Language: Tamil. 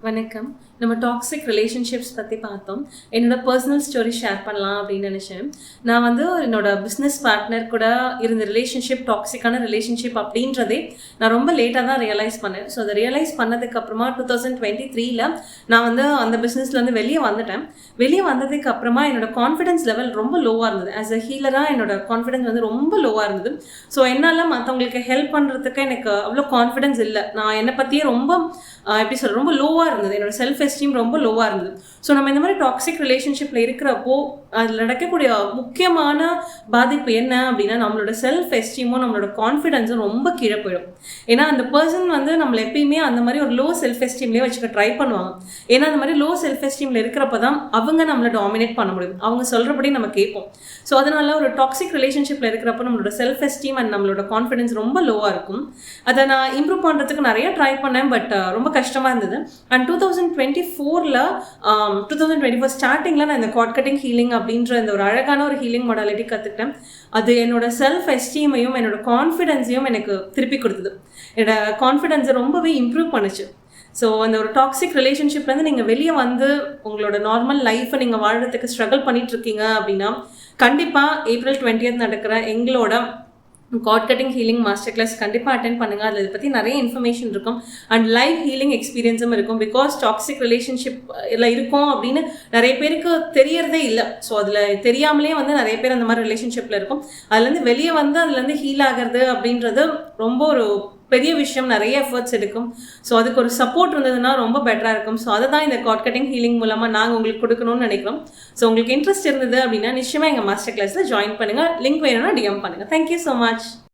வணக்கம். நம்ம டாக்ஸிக் ரிலேஷன்ஷிப்ஸ் பற்றி பார்த்தோம். என்னோட பர்சனல் ஸ்டோரி ஷேர் பண்ணலாம் அப்படின்னு நினச்சேன். நான் என்னோட பிஸ்னஸ் பார்ட்னர் கூட இருந்த ரிலேஷன்ஷிப் டாக்ஸிக்கான ரிலேஷன்ஷிப் அப்படின்றதே நான் ரொம்ப லேட்டாக தான் ரியலைஸ் பண்ணேன். ஸோ அதை ரியலைஸ் பண்ணதுக்கப்புறமா 2023ல் நான் அந்த பிஸ்னஸ்லேருந்து வெளியே வந்துட்டேன். வெளியே வந்ததுக்கு அப்புறமா என்னோட கான்ஃபிடன்ஸ் லெவல் ரொம்ப லோவாக இருந்தது. ஆஸ் அ ஹீலராக என்னோட கான்ஃபிடன்ஸ் ரொம்ப லோவாக இருந்தது. ஸோ என்னால் மற்றவங்களுக்கு ஹெல்ப் பண்ணுறதுக்கு எனக்கு அவ்வளோ கான்ஃபிடன்ஸ் இல்லை. நான் என்னை பற்றியே ரொம்ப லோவாக இருந்தது. என்னோட செல்ஃப் எஸ்டீம் ரொம்ப லோவாக இருந்தது. ஸோ நம்ம இந்த மாதிரி டாக்ஸிக் ரிலேஷன்ஷிப்பில் இருக்கிறப்போ அதில் நடக்கக்கூடிய முக்கியமான பாதிப்பு என்ன அப்படின்னா, நம்மளோட செல்ஃப் எஸ்டீமும் நம்மளோட கான்ஃபிடென்ஸும் ரொம்ப கீழே போயிடும். ஏன்னா அந்த பர்சன் நம்மளை எப்பயுமே அந்த மாதிரி ஒரு லோ செல்ஃப் எஸ்டீம்லேயே வச்சுக்க ட்ரை பண்ணுவாங்க. ஏன்னா அந்த மாதிரி லோ செல்ஃப் எஸ்டீமில் இருக்கிறப்ப தான் அவங்க நம்மளை டாமினேட் பண்ண முடியும். அவங்க சொல்கிறபடி நம்ம கேட்போம். ஸோ அதனால ஒரு டாக்ஸிக் ரிலேஷன்ஷிப்பில் இருக்கிறப்ப நம்மளோட செல்ஃப் எஸ்டீம் அண்ட் நம்மளோட கான்ஃபிடென்ஸ் ரொம்ப லோவாக இருக்கும். அதை நான் இம்ப்ரூவ் பண்ணுறதுக்கு நிறைய ட்ரை பண்ணேன். பட் ரொம்ப கஷ்டமாக இருந்தது. அண்ட் 2024 ஸ்டார்டிங்கில் நான் இந்த கார்ட் கட்டிங் ஹீலிங் அப்படின்ற இந்த ஒரு அழகான ஒரு ஹீலிங் மொடாலிட்டி கற்றுக்கிட்டேன். அது என்னோட செல்ஃப் எஸ்டீமையும் என்னோட கான்ஃபிடென்ஸையும் எனக்கு திருப்பி கொடுத்தது. என்னோட கான்ஃபிடென்ஸை ரொம்பவே இம்ப்ரூவ் பண்ணுச்சு. ஸோ அந்த ஒரு டாக்ஸிக் ரிலேஷன்ஷிப்லேருந்து நீங்கள் வெளியே உங்களோட நார்மல் லைஃப்பை நீங்கள் வாழ்கிறதுக்கு ஸ்ட்ரகிள் பண்ணிகிட்ருக்கீங்க அப்படின்னா, கண்டிப்பாக April 20th நடக்கிற எங்களோட cord cutting healing master class கண்டிப்பாக அட்டென்ட் பண்ணுங்கள். அதில் இதை பற்றி நிறைய இன்ஃபர்மேஷன் இருக்கும். அண்ட் லைஃப் ஹீலிங் எக்ஸ்பீரியன்ஸும் இருக்கும். பிகாஸ் டாக்ஸிக் ரிலேஷன்ஷிப் இல்லை இருக்கும் அப்படின்னு நிறைய பேருக்கு தெரியறதே இல்லை. ஸோ அதில் தெரியாமலே நிறைய பேர் அந்த மாதிரி ரிலேஷன்ஷிப்பில் இருக்கும். அதுலேருந்து வெளியே அதுலேருந்து ஹீல் ஆகிறது அப்படின்றது ரொம்ப ஒரு பெரிய விஷயம். நிறைய எஃபர்ட்ஸ் எடுக்கும். ஸோ அதுக்கு ஒரு சப்போர்ட் இருந்ததுன்னா ரொம்ப பெட்டராக இருக்கும். ஸோ அதை தான் இந்த கார்ட் கட்டிங் ஹீலிங் மூலமாக நாங்கள் உங்களுக்கு கொடுக்கணும்னு நினைக்கிறோம். ஸோ உங்களுக்கு இன்ட்ரெஸ்ட் இருந்தது அப்படின்னா நிச்சயமாக எங்கள் மாஸ்டர் கிளாஸில் ஜாயின் பண்ணுங்கள். லிங்க் வேணும்னா டிஎம் பண்ணுங்கள். Thank you so much.